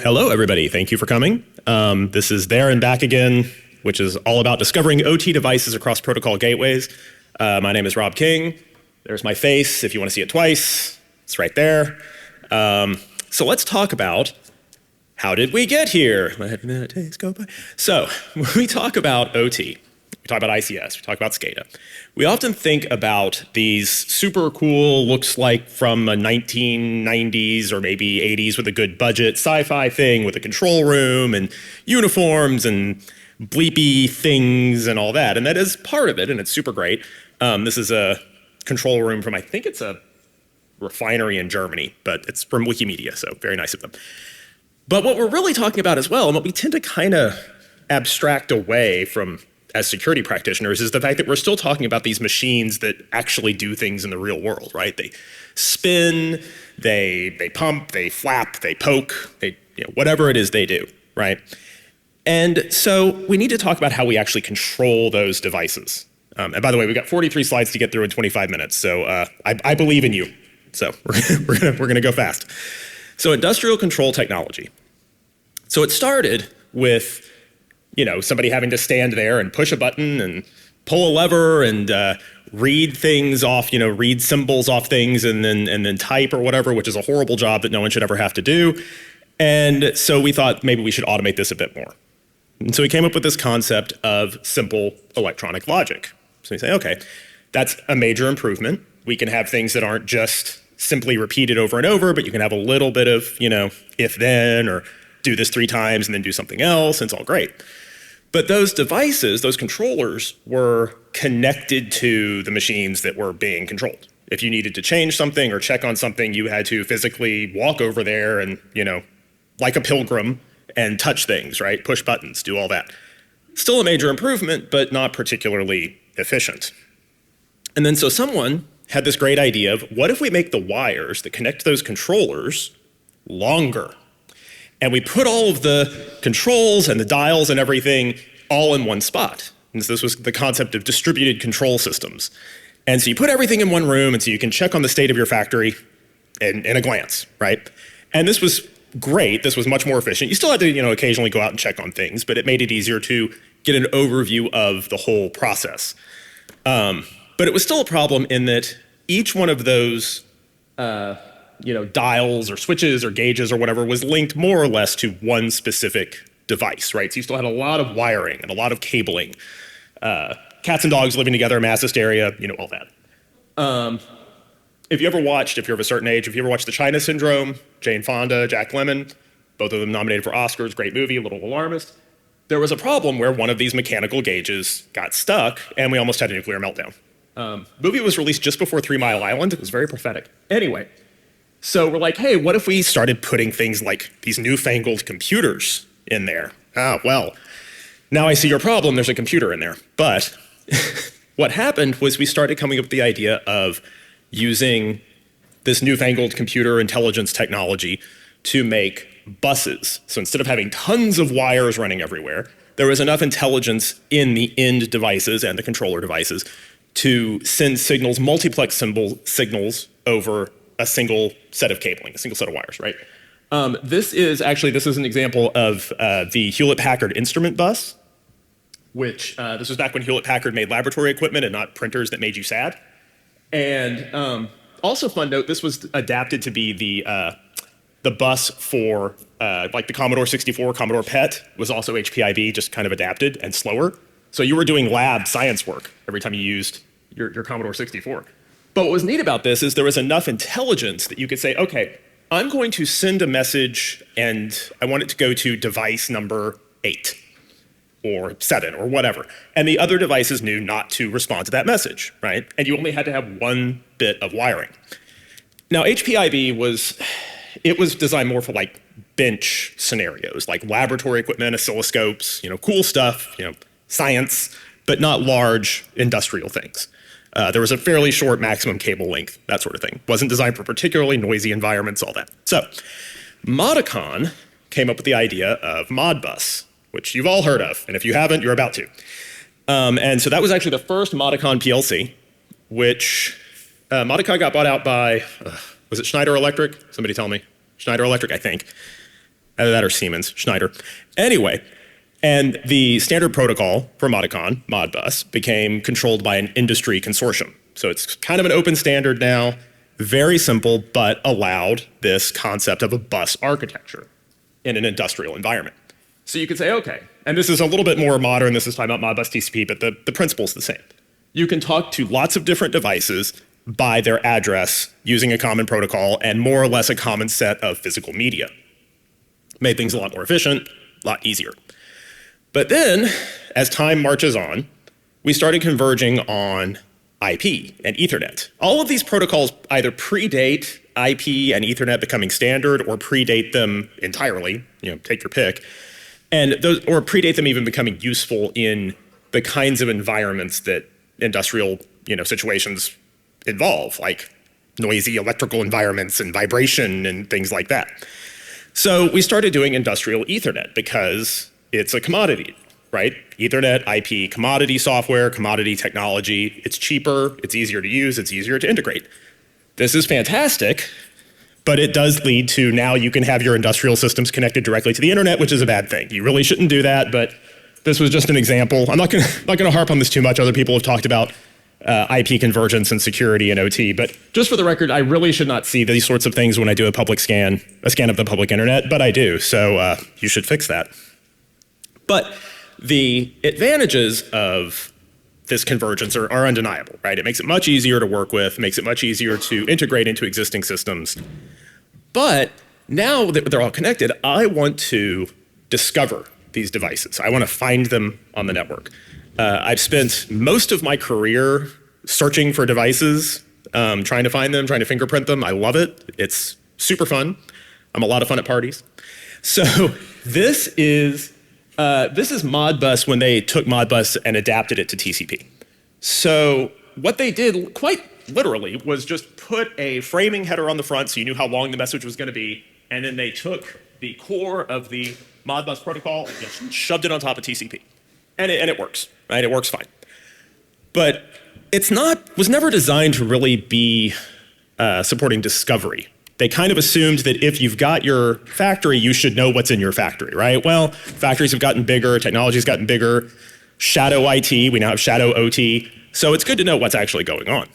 Hello, everybody. Thank you for coming. This is There and Back Again, which is all about discovering OT devices across protocol gateways. My name is Rob King. There's my face. If you want to see it twice, it's right there. So let's talk about how did we get here? Days go by. So when we talk about OT, we talk about ICS, we talk about SCADA. We often think about these super cool, looks like from a 1990s or maybe 80s with a good budget sci-fi thing with a control room and uniforms and bleepy things and all that. And that is part of it, and it's super great. This is a control room from, I think it's a refinery in Germany, but it's from Wikimedia, so very nice of them. But what we're really talking about as well, and what we tend to kind of abstract away from as security practitioners, is the fact that we're still talking about these machines that actually do things in the real world, right? They spin, they pump, they flap, they poke, whatever it is they do, right? And so we need to talk about how we actually control those devices. And by the way, we've got 43 slides to get through in 25 minutes, so I believe in you. So we're gonna go fast. So industrial control technology. So it started with somebody having to stand there and push a button and pull a lever and read things off, read symbols off things and then type or whatever, which is a horrible job that no one should ever have to do. And so we thought maybe we should automate this a bit more. And so we came up with this concept of simple electronic logic. So we say, okay, that's a major improvement. We can have things that aren't just simply repeated over and over, but you can have a little bit of, if then, or do this 3 times and then do something else, and it's all great. But those devices, those controllers, were connected to the machines that were being controlled. If you needed to change something or check on something, you had to physically walk over there and, like a pilgrim, and touch things, right? Push buttons, do all that. Still a major improvement, but not particularly efficient. And then so someone had this great idea of, what if we make the wires that connect those controllers longer? And we put all of the controls and the dials and everything all in one spot. And this was the concept of distributed control systems. And so you put everything in one room, and so you can check on the state of your factory in a glance, right? And this was great. This was much more efficient. You still had to, occasionally go out and check on things, but it made it easier to get an overview of the whole process. But it was still a problem in that each one of those dials or switches or gauges or whatever was linked more or less to one specific device, right? So you still had a lot of wiring and a lot of cabling, cats and dogs living together, mass hysteria, all that. If you're of a certain age, if you ever watched The China Syndrome, Jane Fonda, Jack Lemmon, both of them nominated for Oscars, great movie, a little alarmist. There was a problem where one of these mechanical gauges got stuck and we almost had a nuclear meltdown. Movie was released just before 3 Mile Island. It was very prophetic. Anyway, so we're like, hey, what if we started putting things like these newfangled computers in there? Well, now I see your problem. There's a computer in there. But what happened was we started coming up with the idea of using this newfangled computer intelligence technology to make buses. So instead of having tons of wires running everywhere, there was enough intelligence in the end devices and the controller devices to send signals, multiplex signals over a single set of cabling, a single set of wires, right? This is an example of the Hewlett-Packard instrument bus, which this was back when Hewlett-Packard made laboratory equipment and not printers that made you sad. And also fun note, this was adapted to be the bus for like the Commodore 64, Commodore PET was also HPIB, just kind of adapted and slower. So you were doing lab science work every time you used your Commodore 64. But what was neat about this is there was enough intelligence that you could say, okay, I'm going to send a message and I want it to go to device number 8 or 7 or whatever. And the other devices knew not to respond to that message, right? And you only had to have one bit of wiring. Now, HPIB was designed more for like bench scenarios, like laboratory equipment, oscilloscopes, cool stuff, science, but not large industrial things. There was a fairly short maximum cable length, that sort of thing. Wasn't designed for particularly noisy environments, all that. So Modicon came up with the idea of Modbus, which you've all heard of, and if you haven't, you're about to. And so that was actually the first Modicon PLC, which Modicon got bought out by, was it Schneider Electric? Somebody tell me. Schneider Electric, I think. Either that or Siemens, Schneider. Anyway, and the standard protocol for Modicon, Modbus, became controlled by an industry consortium. So it's kind of an open standard now, very simple, but allowed this concept of a bus architecture in an industrial environment. So you could say, okay, and this is a little bit more modern, this is talking about Modbus TCP, but the principle's the same. You can talk to lots of different devices by their address using a common protocol and more or less a common set of physical media. Made things a lot more efficient, a lot easier. But then, as time marches on, we started converging on IP and Ethernet. All of these protocols either predate IP and Ethernet becoming standard or predate them entirely, take your pick, or predate them even becoming useful in the kinds of environments that industrial situations involve, like noisy electrical environments and vibration and things like that. So we started doing industrial Ethernet because it's a commodity, right? Ethernet, IP, commodity software, commodity technology. It's cheaper, it's easier to use, it's easier to integrate. This is fantastic, but it does lead to now you can have your industrial systems connected directly to the internet, which is a bad thing. You really shouldn't do that, but this was just an example. I'm not gonna harp on this too much. Other people have talked about IP convergence and security and OT, but just for the record, I really should not see these sorts of things when I do a scan of the public internet, but I do, so you should fix that. But the advantages of this convergence are undeniable, right? It makes it much easier to work with, makes it much easier to integrate into existing systems. But now that they're all connected, I want to discover these devices. I want to find them on the network. I've spent most of my career searching for devices, trying to find them, trying to fingerprint them. I love it. It's super fun. I'm a lot of fun at parties. So this is Modbus when they took Modbus and adapted it to TCP. So what they did quite literally was just put a framing header on the front so you knew how long the message was going to be, and then they took the core of the Modbus protocol and just shoved it on top of TCP. And it works, right? It works fine. But was never designed to really be supporting discovery. They kind of assumed that if you've got your factory, you should know what's in your factory, right? Well, factories have gotten bigger, technology's gotten bigger, shadow IT, we now have shadow OT, so it's good to know what's actually going on.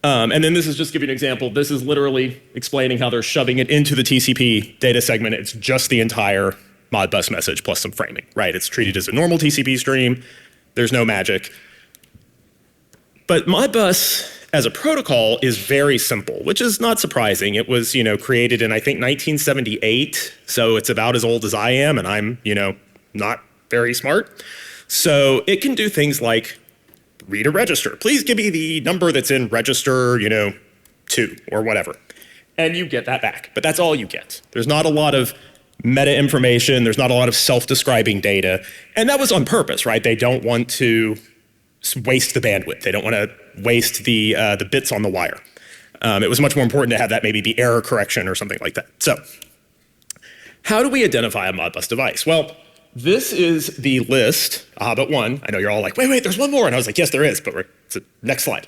And then this is just giving you an example. This is literally explaining how they're shoving it into the TCP data segment. It's just the entire Modbus message plus some framing, right? It's treated as a normal TCP stream. There's no magic. But Modbus as a protocol is very simple, which is not surprising. It was, created in, I think, 1978. So it's about as old as I am, and I'm, not very smart. So it can do things like read a register. Please give me the number that's in register, 2 or whatever. And you get that back. But that's all you get. There's not a lot of meta information. There's not a lot of self-describing data. And that was on purpose, right? They don't want to waste the bandwidth. They don't want to waste the bits on the wire. It was much more important to have that maybe be error correction or something like that. So how do we identify a Modbus device? Well, this is the list, but one. I know you're all like, wait, there's one more. And I was like, yes, there is, but next slide.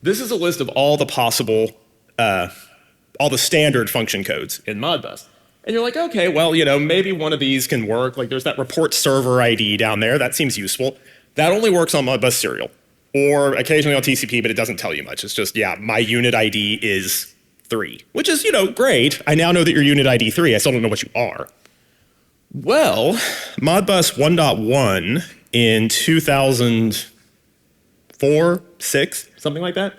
This is a list of all the possible, all the standard function codes in Modbus. And you're like, okay, well, maybe one of these can work. Like there's that report server ID down there. That seems useful. That only works on Modbus serial or occasionally on TCP, but it doesn't tell you much. It's just, yeah, my unit ID is 3, which is, great. I now know that you're unit ID 3. I still don't know what you are. Well, Modbus 1.1 in 2004, 6, something like that,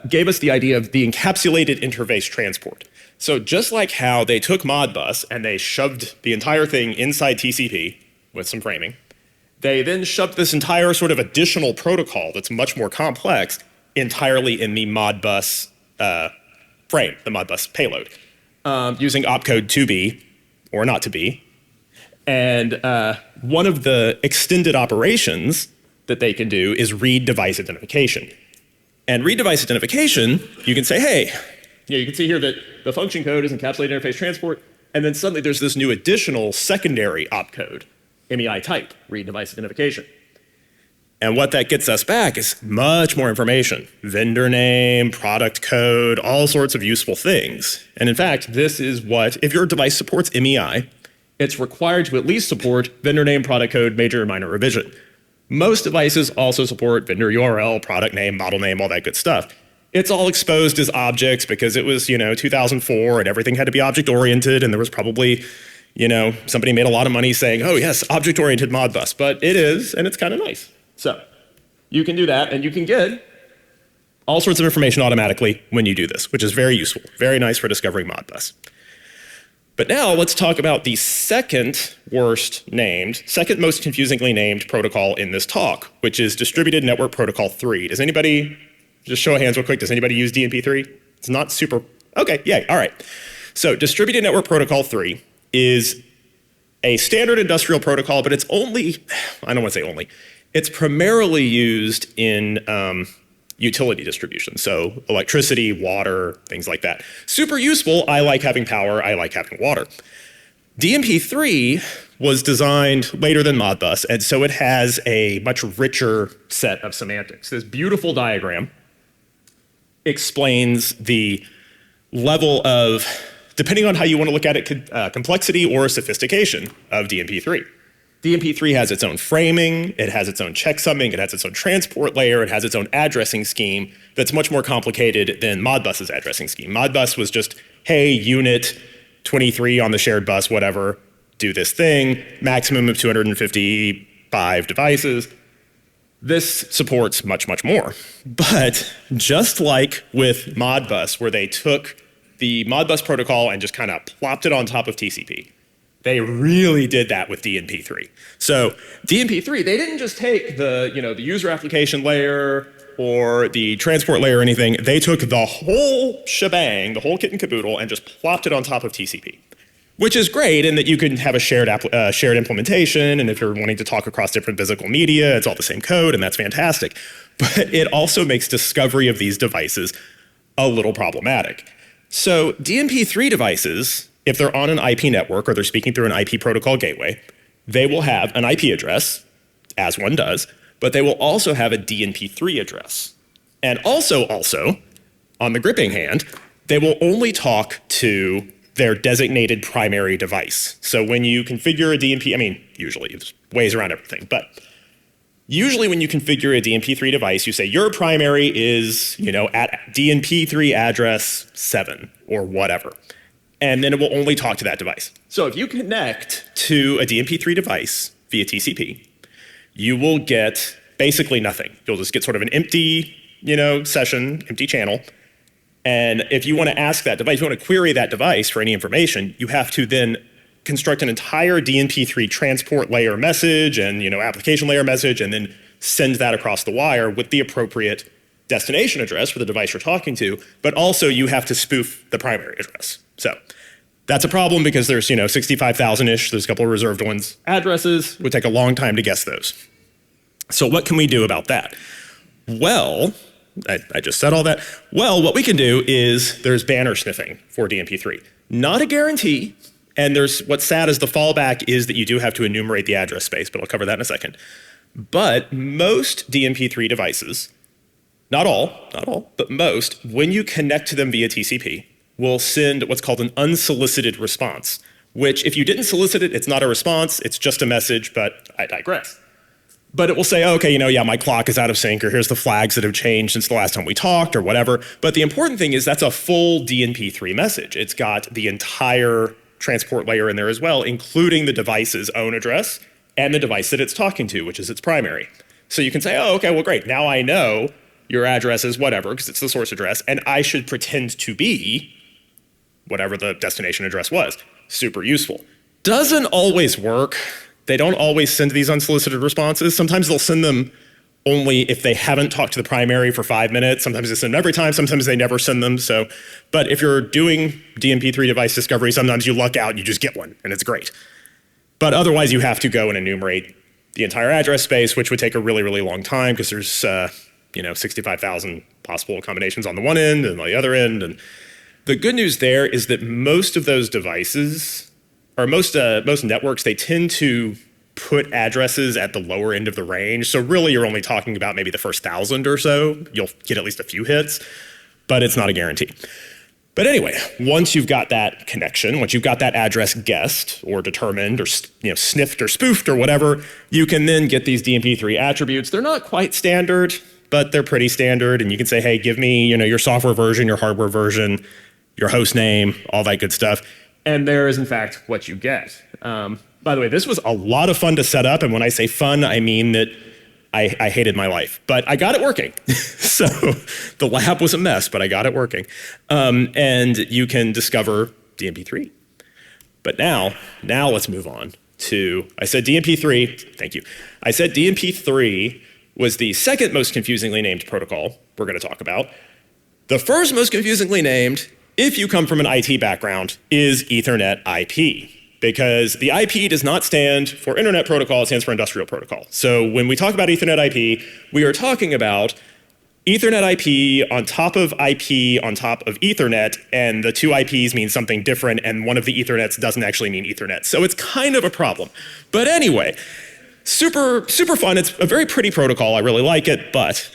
gave us the idea of the encapsulated interface transport. So just like how they took Modbus and they shoved the entire thing inside TCP with some framing, they then shoved this entire sort of additional protocol that's much more complex entirely in the Modbus frame, the Modbus payload, using opcode to be or not to be. And one of the extended operations that they can do is read device identification. And read device identification, you can say, hey, you can see here that the function code is encapsulated interface transport, and then suddenly there's this new additional secondary opcode, MEI type, read device identification. And what that gets us back is much more information. Vendor name, product code, all sorts of useful things. And in fact, this is what, if your device supports MEI, it's required to at least support vendor name, product code, major and minor revision. Most devices also support vendor URL, product name, model name, all that good stuff. It's all exposed as objects because it was, 2004 and everything had to be object-oriented, and there was probably, somebody made a lot of money saying, oh yes, object-oriented Modbus, but it is, and it's kind of nice. So you can do that, and you can get all sorts of information automatically when you do this, which is very useful, very nice for discovering Modbus. But now let's talk about the second most confusingly named protocol in this talk, which is Distributed Network Protocol 3. Does anybody, just show of hands real quick, does anybody use DNP3? It's not super, okay, yeah, all right. So Distributed Network Protocol 3 is a standard industrial protocol, but it's only, I don't want to say only, it's primarily used in utility distribution, so electricity, water, things like that. Super useful. I like having power. I like having water. DNP3 was designed later than Modbus, and so it has a much richer set of semantics. This beautiful diagram explains the level of, depending on how you want to look at it, complexity or sophistication of DNP3. DNP3 has its own framing, it has its own checksumming, it has its own transport layer, it has its own addressing scheme that's much more complicated than Modbus's addressing scheme. Modbus was just, hey, unit 23 on the shared bus, whatever, do this thing, maximum of 255 devices. This supports much, much more. But just like with Modbus, where they took the Modbus protocol and just kind of plopped it on top of TCP, they really did that with DNP3. So DNP3, they didn't just take the user application layer or the transport layer or anything. They took the whole shebang, the whole kit and caboodle, and just plopped it on top of TCP, which is great in that you can have a shared implementation. And if you're wanting to talk across different physical media, it's all the same code, and that's fantastic. But it also makes discovery of these devices a little problematic. So DNP3 devices, if they're on an IP network or they're speaking through an IP protocol gateway, they will have an IP address, as one does, but they will also have a DNP3 address. And also, on the gripping hand, they will only talk to their designated primary device. So when you configure a DNP, usually there's ways around everything, but usually when you configure a DNP3 device, you say your primary is, at DNP3 address 7 or whatever. And then it will only talk to that device. So if you connect to a DNP3 device via TCP, you will get basically nothing. You'll just get sort of an empty, session, empty channel. And if you want to ask that device, you want to query that device for any information, you have to then construct an entire DNP3 transport layer message and, application layer message, and then send that across the wire with the appropriate destination address for the device you're talking to. But also you have to spoof the primary address. So that's a problem because there's, 65,000-ish, there's a couple of reserved ones. Addresses would take a long time to guess those. So what can we do about that? Well, I just said all that. Well, what we can do is there's banner sniffing for DNP3. Not a guarantee, and what's sad is the fallback is that you do have to enumerate the address space, but I'll cover that in a second. But most DNP3 devices, not all, but most, when you connect to them via TCP, will send what's called an unsolicited response, which if you didn't solicit it, it's not a response, it's just a message, but I digress. But it will say, okay, my clock is out of sync, or here's the flags that have changed since the last time we talked, or whatever. But the important thing is that's a full DNP3 message. It's got the entire transport layer in there as well, including the device's own address and the device that it's talking to, which is its primary. So you can say, oh, okay, well, great. Now I know your address is whatever, because it's the source address, and I should pretend to be whatever the destination address was. Super useful. Doesn't always work. They don't always send these unsolicited responses. Sometimes they'll send them only if they haven't talked to the primary for 5 minutes. Sometimes they send them every time. Sometimes they never send them. But if you're doing DNP3 device discovery, sometimes you luck out and you just get one, and it's great. But otherwise, you have to go and enumerate the entire address space, which would take a really, really long time because there's 65,000 possible combinations on the one end and on the other end. And the good news there is that most of those devices, or most networks, they tend to put addresses at the lower end of the range. So really you're only talking about maybe the first 1,000 or so. You'll get at least a few hits, but it's not a guarantee. But anyway, once you've got that connection, once you've got that address guessed or determined or sniffed or spoofed or whatever, you can then get these DMP3 attributes. They're not quite standard, but they're pretty standard. And you can say, hey, give me your software version, your hardware version, your host name, all that good stuff. And there is, in fact, what you get. By the way, this was a lot of fun to set up. And when I say fun, I mean that I hated my life, but I got it working. So the lab was a mess, but I got it working. And you can discover DMP3. But now let's move on to, I said DMP3, thank you. I said DMP3 was the second most confusingly named protocol we're going to talk about. The first most confusingly named, if you come from an IT background, is Ethernet IP. Because the IP does not stand for Internet Protocol, it stands for Industrial Protocol. So when we talk about Ethernet IP, we are talking about Ethernet IP on top of Ethernet, and the two IPs mean something different, and one of the Ethernets doesn't actually mean Ethernet. So it's kind of a problem. But anyway, super fun. It's a very pretty protocol. I really like it, but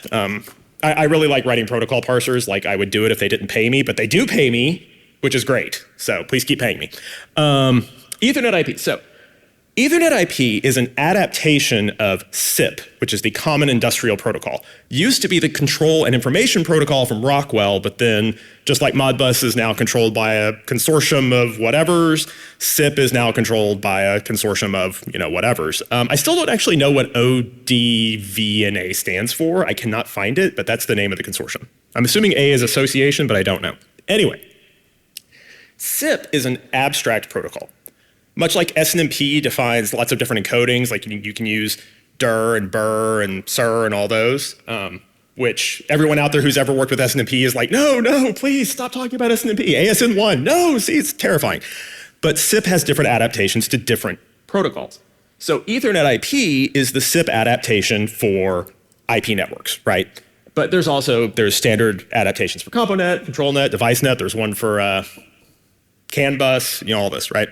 I really like writing protocol parsers. Like I would do it if they didn't pay me, but they do pay me, which is great. So please keep paying me. Ethernet IP. So Ethernet IP is an adaptation of SIP, which is the Common Industrial Protocol. Used to be the Control and Information Protocol from Rockwell, but then just like Modbus is now controlled by a consortium of whatevers, SIP is now controlled by a consortium of whatevers. I still don't actually know what ODVNA stands for. I cannot find it, but that's the name of the consortium. I'm assuming A is association, but I don't know. Anyway, SIP is an abstract protocol. Much like SNMP defines lots of different encodings, like you can use dir and bur and sir and all those, which everyone out there who's ever worked with SNMP is like, no, please stop talking about SNMP. ASN1, no, see, it's terrifying. But SIP has different adaptations to different protocols. So Ethernet IP is the SIP adaptation for IP networks, right? But there's standard adaptations for CompoNet, ControlNet, DeviceNet. There's one for CAN bus, all this, right?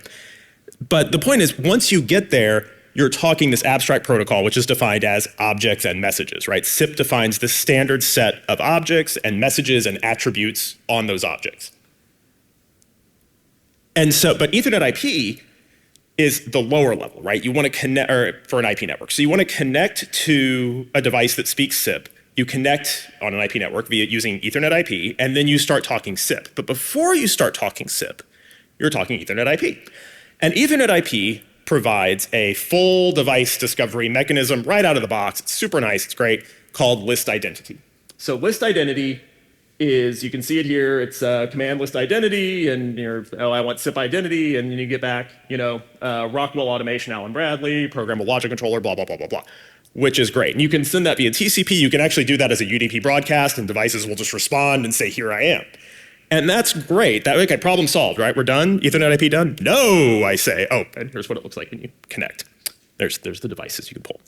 But the point is, once you get there, you're talking this abstract protocol, which is defined as objects and messages, right? SIP defines the standard set of objects and messages and attributes on those objects. And so, but Ethernet IP is the lower level, right? You want to connect, or for an IP network. So you want to connect to a device that speaks SIP. You connect on an IP network using Ethernet IP, and then you start talking SIP. But before you start talking SIP, you're talking Ethernet IP. And Ethernet IP provides a full device discovery mechanism right out of the box. It's super nice, it's great, called list identity. So list identity is, you can see it here, it's command list identity, and I want SIP identity, and then you get back, Rockwell Automation, Allen Bradley, programmable logic controller, blah, blah, blah, blah, blah, which is great. And you can send that via TCP. You can actually do that as a UDP broadcast, and devices will just respond and say, here I am. And that's great. Okay, problem solved, right? We're done? Ethernet IP done? No, I say. Oh, and here's what it looks like when you connect. There's the devices you can pull.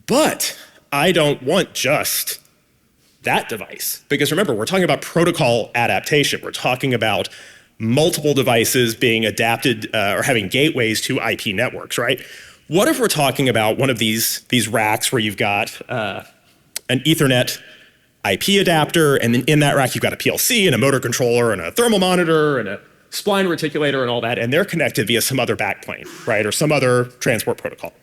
But I don't want just that device. Because remember, we're talking about protocol adaptation. We're talking about multiple devices being adapted or having gateways to IP networks, right? What if we're talking about one of these racks where you've got an Ethernet IP adapter, and then in that rack you've got a PLC and a motor controller and a thermal monitor and a spline reticulator and all that, and they're connected via some other backplane, right, or some other transport protocol.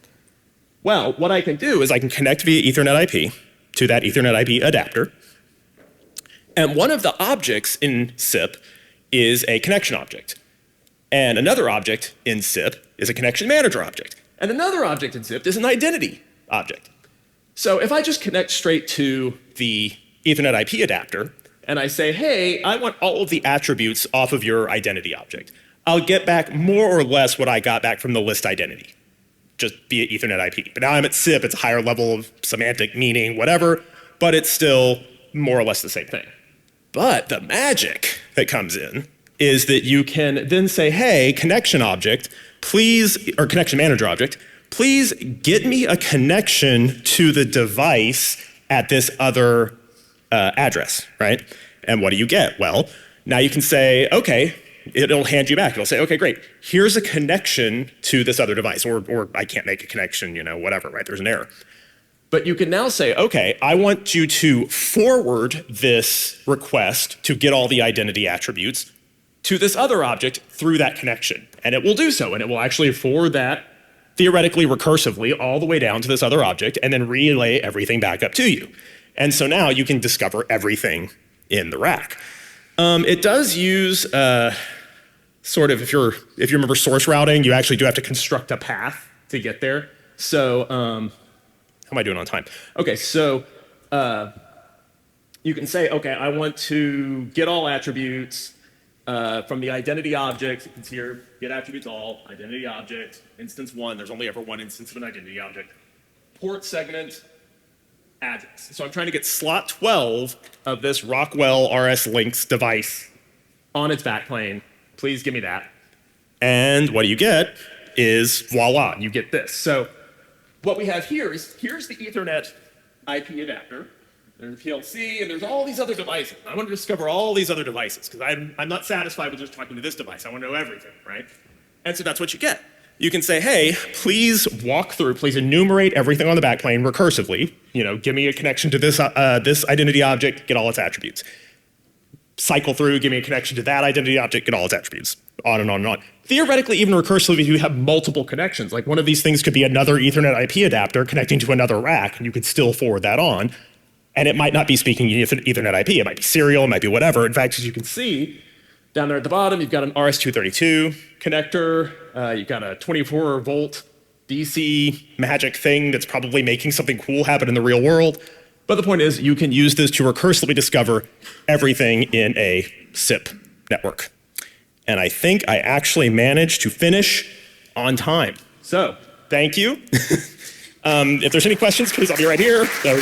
Well, what I can do is I can connect via Ethernet IP to that Ethernet IP adapter, and one of the objects in SIP is a connection object, and another object in SIP is a connection manager object, and another object in SIP is an identity object. So if I just connect straight to the Ethernet IP adapter, and I say, hey, I want all of the attributes off of your identity object, I'll get back more or less what I got back from the list identity, just via Ethernet IP. But now I'm at SIP, it's a higher level of semantic meaning, whatever, but it's still more or less the same thing. But the magic that comes in is that you can then say, hey, connection object, please, or connection manager object, please get me a connection to the device at this other address, right? And what do you get? Well, now you can say, okay, it'll hand you back. It'll say, okay, great. Here's a connection to this other device, or I can't make a connection, whatever, right? There's an error. But you can now say, okay, I want you to forward this request to get all the identity attributes to this other object through that connection. And it will do so, and it will actually forward that theoretically recursively all the way down to this other object and then relay everything back up to you. And so now you can discover everything in the rack. It does use sort of, if you remember source routing, you actually do have to construct a path to get there. So, how am I doing on time? Okay, so you can say, okay, I want to get all attributes from the identity object. You can see here, get attributes all, identity object, instance 1. There's only ever one instance of an identity object. Port segment, address. So I'm trying to get slot 12 of this Rockwell RS Links device on its backplane. Please give me that. And what you get is, voila, you get this. So what we have here is, here's the Ethernet IP adapter. There's a PLC, and there's all these other devices. I want to discover all these other devices, because I'm not satisfied with just talking to this device. I want to know everything, right? And so that's what you get. You can say, hey, please walk through, please enumerate everything on the backplane recursively. Give me a connection to this identity object, get all its attributes. Cycle through, give me a connection to that identity object, get all its attributes. On and on and on. Theoretically, even recursively, if you have multiple connections, like one of these things could be another Ethernet IP adapter connecting to another rack, and you could still forward that on. And it might not be speaking Ethernet IP, it might be serial, it might be whatever. In fact, as you can see, down there at the bottom, you've got an RS-232 connector, you've got a 24-volt DC magic thing that's probably making something cool happen in the real world. But the point is, you can use this to recursively discover everything in a SIP network. And I think I actually managed to finish on time. So, thank you. If there's any questions, please, I'll be right here. So.